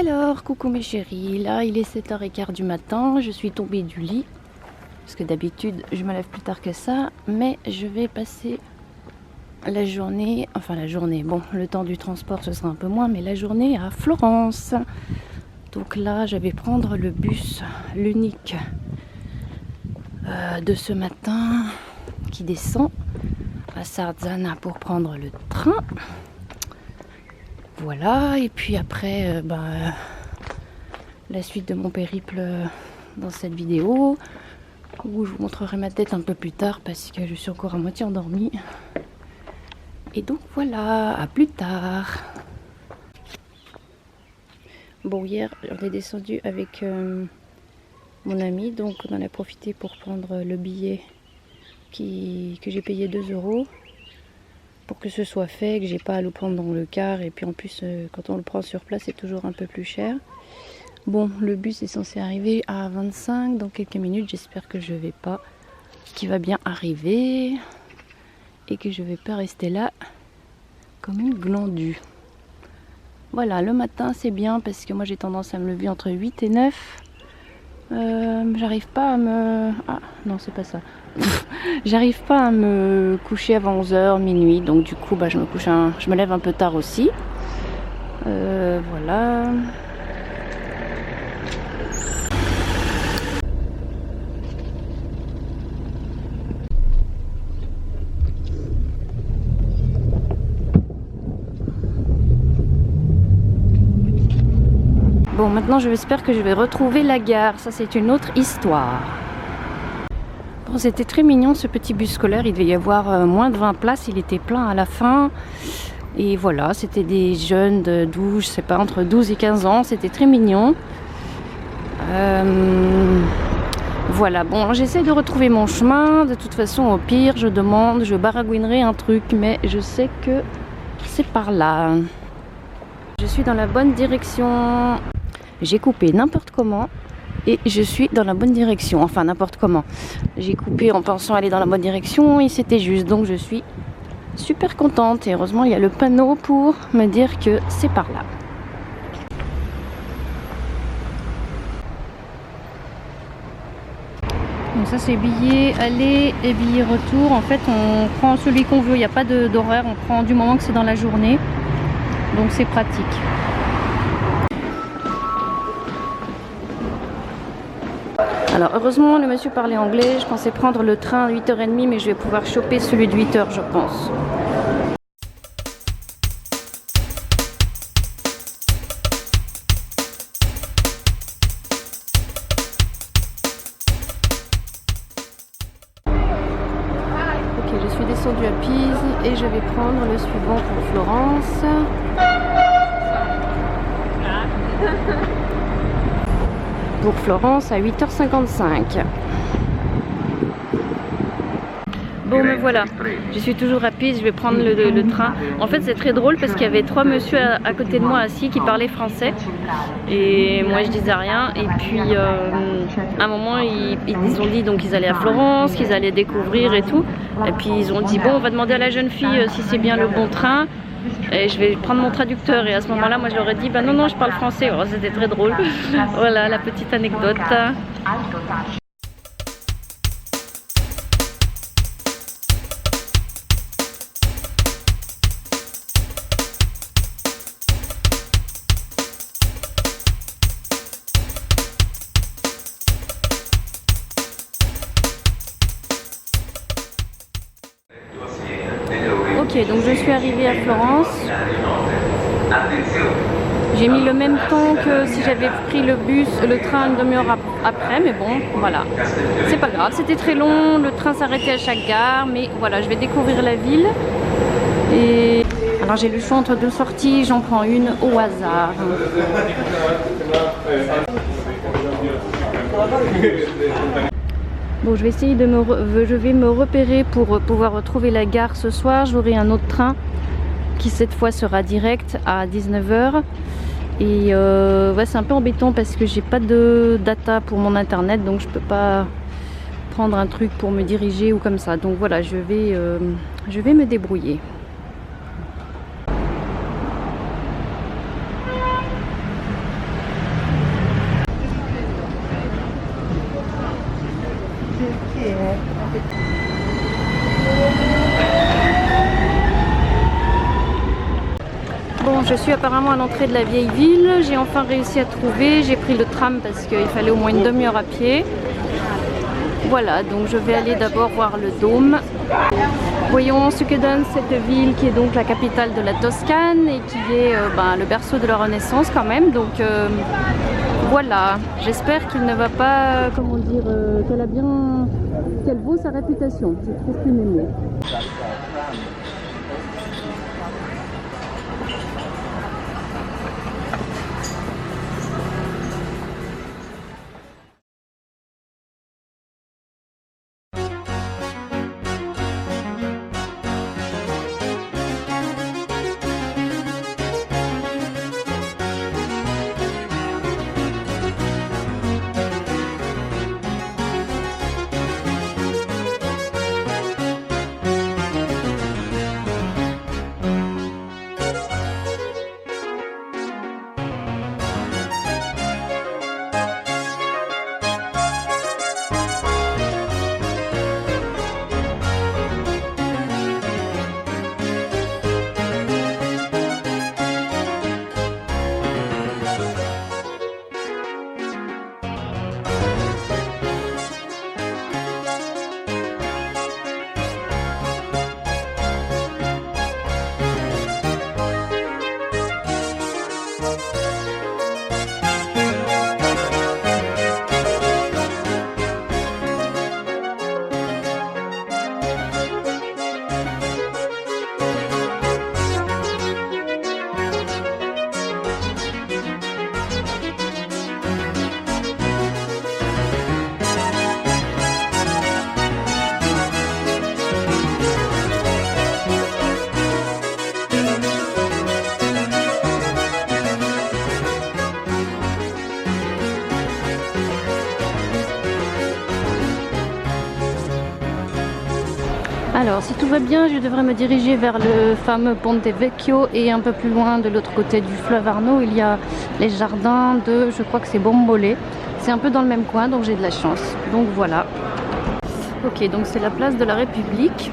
Alors, coucou mes chéris, là il est 7h15 du matin, je suis tombée du lit, parce que d'habitude je me lève plus tard que ça, mais je vais passer la journée, bon, le temps du transport ce sera un peu moins, mais la journée à Florence. Donc là je vais prendre le bus, l'unique de ce matin, qui descend à Sarzana pour prendre le train. Voilà, et puis après, la suite de mon périple dans cette vidéo, où je vous montrerai ma tête un peu plus tard parce que je suis encore à moitié endormie. Et donc voilà, à plus tard. Bon, hier, on est descendu avec mon ami, donc on en a profité pour prendre le billet que j'ai payé 2 € pour que ce soit fait, que j'ai pas à le prendre dans le car, et puis en plus quand on le prend sur place c'est toujours un peu plus cher. Bon, le bus est censé arriver à 25 dans quelques minutes, j'espère que je vais pas, qu'il va bien arriver et que je vais pas rester là comme une glandue. Voilà, le matin c'est bien parce que moi j'ai tendance à me lever entre 8 et 9. J'arrive pas à me... Ah non, c'est pas ça. J'arrive pas à me coucher avant 11h, minuit, donc du coup je me lève un peu tard aussi. Voilà. Bon, maintenant j'espère que je vais retrouver la gare, ça c'est une autre histoire. Bon, c'était très mignon ce petit bus scolaire, il devait y avoir moins de 20 places, il était plein à la fin. Et voilà, c'était des jeunes de 12, je sais pas, entre 12 et 15 ans, c'était très mignon. Voilà, bon, j'essaie de retrouver mon chemin, de toute façon au pire je baragouinerai un truc, mais je sais que c'est par là. Je suis dans la bonne direction. J'ai coupé n'importe comment et je suis dans la bonne direction. Enfin, n'importe comment. J'ai coupé en pensant aller dans la bonne direction et c'était juste. Donc, je suis super contente. Et heureusement, il y a le panneau pour me dire que c'est par là. Donc ça, c'est billet aller et billet retour. En fait, on prend celui qu'on veut. Il n'y a pas d'horaire. On prend du moment que c'est dans la journée. Donc, c'est pratique. Alors heureusement le monsieur parlait anglais, je pensais prendre le train à 8h30 mais je vais pouvoir choper celui de 8h je pense. Ok, je suis descendue à Pise et je vais prendre le suivant pour Florence. Pour Florence à 8h55. Bon, me voilà, je suis toujours à Pise, je vais prendre le train. En fait c'est très drôle parce qu'il y avait 3 messieurs à côté de moi assis qui parlaient français et moi je disais rien, et puis à un moment ils ont dit donc qu'ils allaient à Florence, qu'ils allaient découvrir et tout, et puis ils ont dit bon, on va demander à la jeune fille si c'est bien le bon train. Et je vais prendre mon traducteur, et à ce moment là moi je leur ai dit bah non je parle français. Oh, c'était très drôle. Voilà la petite anecdote. Ok, donc je suis arrivée à Florence. J'ai mis le même temps que si j'avais pris le train une demi-heure après, mais bon, voilà. C'est pas grave, c'était très long, le train s'arrêtait à chaque gare, mais voilà, je vais découvrir la ville. Et alors j'ai le choix entre 2 sorties, j'en prends une au hasard. Bon, je vais essayer je vais me repérer pour pouvoir retrouver la gare ce soir. J'aurai un autre train qui cette fois sera direct à 19h. Et ouais, c'est un peu embêtant parce que j'ai pas de data pour mon internet, donc je peux pas prendre un truc pour me diriger ou comme ça. Donc voilà, je vais me débrouiller. je suis apparemment à l'entrée de la vieille ville. J'ai enfin réussi à trouver. J'ai pris le tram parce qu'il fallait au moins une demi-heure à pied. Voilà, donc je vais aller d'abord voir le dôme. Voyons ce que donne cette ville qui est donc la capitale de la Toscane et qui est le berceau de la Renaissance quand même. Donc voilà, j'espère qu'il ne va pas, comment dire, qu'elle vaut sa réputation. Je trouve plus mes mots. Alors, si tout va bien, je devrais me diriger vers le fameux Ponte Vecchio et un peu plus loin, de l'autre côté du fleuve Arno, il y a les jardins de, je crois que c'est Bombolé. C'est un peu dans le même coin, donc j'ai de la chance. Donc voilà. Ok, donc c'est la place de la République.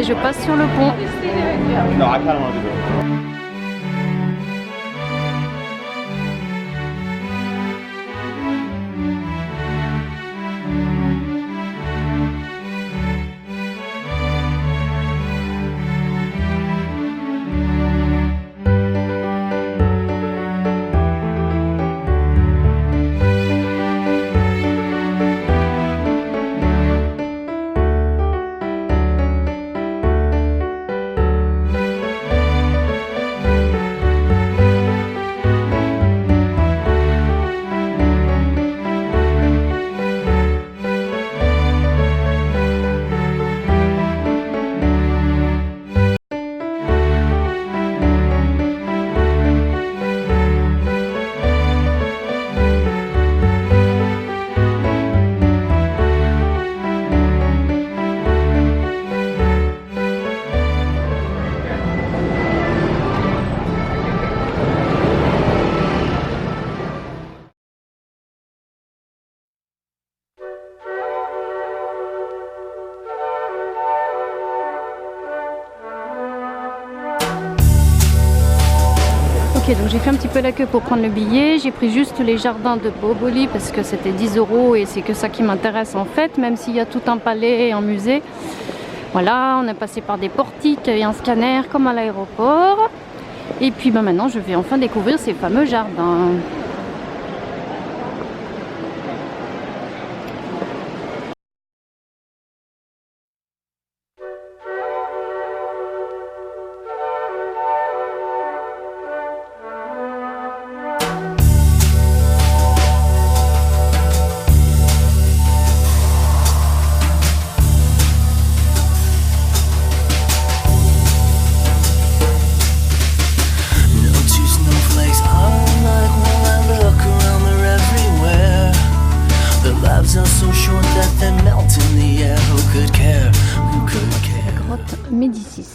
je passe sur le pont. No, I kind of want to do it. Ok, donc j'ai fait un petit peu la queue pour prendre le billet. J'ai pris juste les jardins de Boboli parce que c'était 10 € et c'est que ça qui m'intéresse en fait, même s'il y a tout un palais et un musée. Voilà, on est passé par des portiques et un scanner comme à l'aéroport. Et puis maintenant, je vais enfin découvrir ces fameux jardins. Médicis.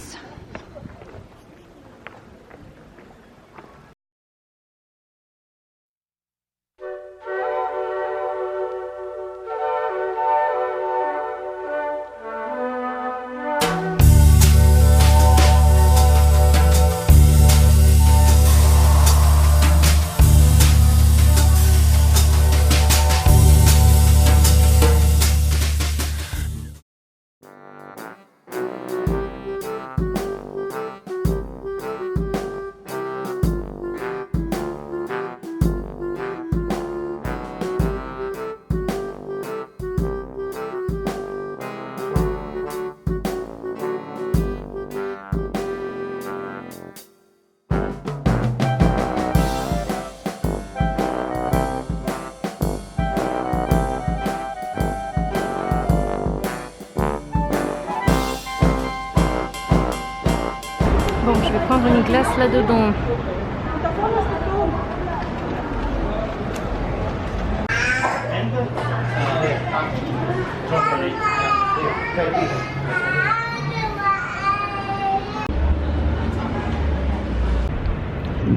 Bon, je vais prendre une glace là-dedans.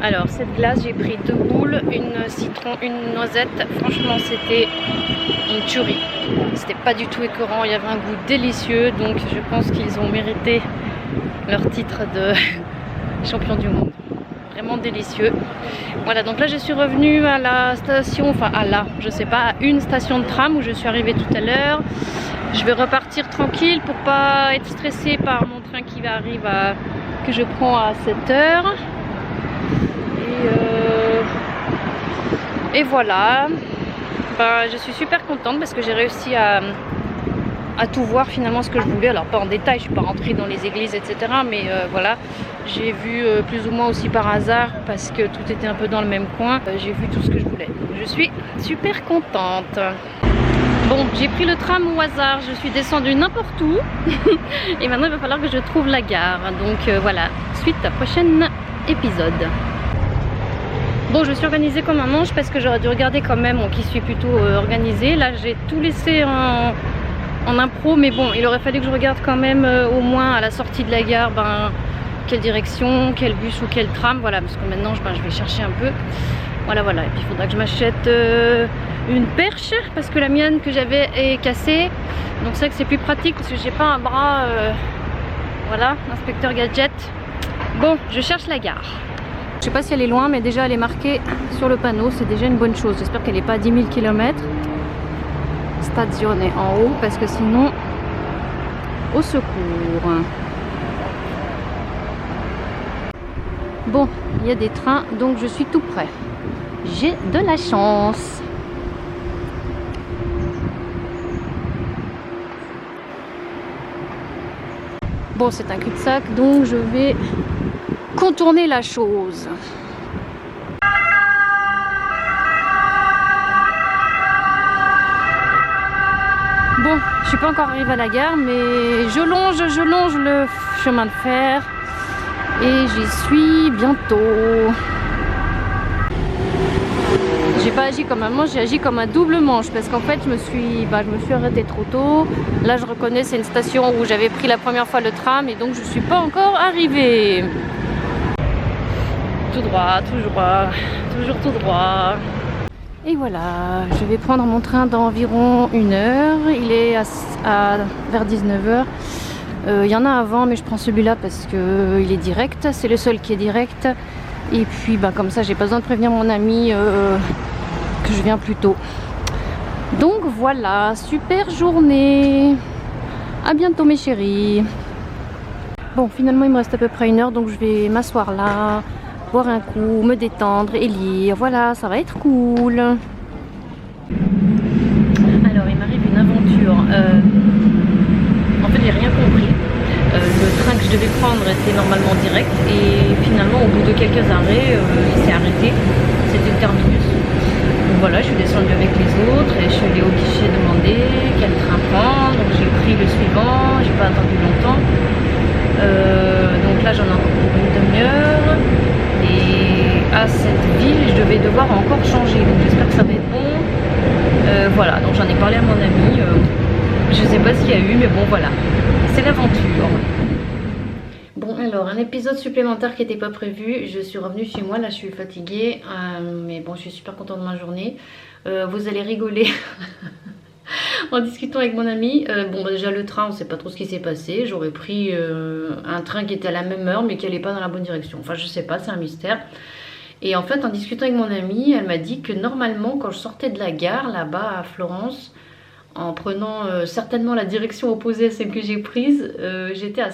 Alors, cette glace, j'ai pris 2 boules, une citron, une noisette. Franchement, c'était une tuerie. C'était pas du tout écœurant, il y avait un goût délicieux. Donc, je pense qu'ils ont mérité leur titre de champion du monde. Vraiment délicieux. Voilà, donc là je suis revenue à la station, enfin je sais pas, à une station de tram où je suis arrivée tout à l'heure. Je vais repartir tranquille pour pas être stressée par mon train qui arrive que je prends à 7h. Et voilà. Bah, je suis super contente parce que j'ai réussi à tout voir finalement ce que je voulais. Alors pas en détail, je suis pas rentrée dans les églises etc, mais voilà, j'ai vu plus ou moins aussi par hasard parce que tout était un peu dans le même coin. J'ai vu tout ce que je voulais. Je suis super contente. Bon, j'ai pris le tram au hasard, je suis descendue n'importe où et maintenant il va falloir que je trouve la gare. Donc voilà, suite à prochain épisode. Bon, je suis organisée comme un ange parce que j'aurais dû regarder quand même qui suis plutôt organisée. Là j'ai tout laissé en impro, mais bon, il aurait fallu que je regarde quand même au moins à la sortie de la gare, quelle direction, quel bus ou quel tram, voilà, parce que maintenant je vais chercher un peu. Voilà, et puis il faudra que je m'achète une perche parce que la mienne que j'avais est cassée, donc c'est vrai que c'est plus pratique parce que j'ai pas un bras Voilà, inspecteur gadget. Bon, je cherche la gare. Je sais pas si elle est loin, mais déjà elle est marquée sur le panneau, c'est déjà une bonne chose. J'espère qu'elle n'est pas à 10 000 km. Stazione en haut, parce que sinon, au secours. Bon, il y a des trains, donc je suis tout près. J'ai de la chance. Bon, c'est un cul-de-sac, donc je vais contourner la chose. Bon, je suis pas encore arrivée à la gare, mais je longe le chemin de fer et j'y suis bientôt. J'ai pas agi comme un manche, j'ai agi comme un double manche parce qu'en fait je me suis arrêtée trop tôt. Là je reconnais, c'est une station où j'avais pris la première fois le tram et donc je suis pas encore arrivée. Tout droit, toujours tout droit. Et voilà, je vais prendre mon train dans environ 1 heure. Il est vers 19 h. Il y en a avant, mais je prends celui-là parce que il est direct. C'est le seul qui est direct. Et puis comme ça, j'ai pas besoin de prévenir mon ami que je viens plus tôt. Donc voilà, super journée. À bientôt mes chéris. Bon, finalement il me reste à peu près 1 heure, donc je vais m'asseoir là, boire un coup, me détendre et lire. Voilà, ça va être cool. Alors il m'arrive une aventure. En fait j'ai rien compris. Le train que je devais prendre était normalement direct et finalement au bout de quelques arrêts il s'est arrêté. C'était le terminus. Donc voilà, je suis descendue avec les autres et je suis allée au guichet demander quel train prendre. Donc j'ai pris le suivant, j'ai pas attendu longtemps. Donc là j'en ai encore pour 1 demi-heure. Et à cette ville je devais devoir encore changer. Donc j'espère que ça va être bon. Voilà, donc j'en ai parlé à mon ami. Je sais pas ce qu'il y a eu, mais bon voilà. C'est l'aventure. Bon alors, un épisode supplémentaire qui n'était pas prévu. Je suis revenue chez moi, là je suis fatiguée. Mais bon, je suis super contente de ma journée. Vous allez rigoler en discutant avec mon ami. Déjà le train, on ne sait pas trop ce qui s'est passé. J'aurais pris un train qui était à la même heure mais qui n'allait pas dans la bonne direction. Enfin je sais pas, c'est un mystère. Et en fait en discutant avec mon amie, elle m'a dit que normalement quand je sortais de la gare là-bas à Florence, en prenant certainement la direction opposée à celle que j'ai prise, j'étais à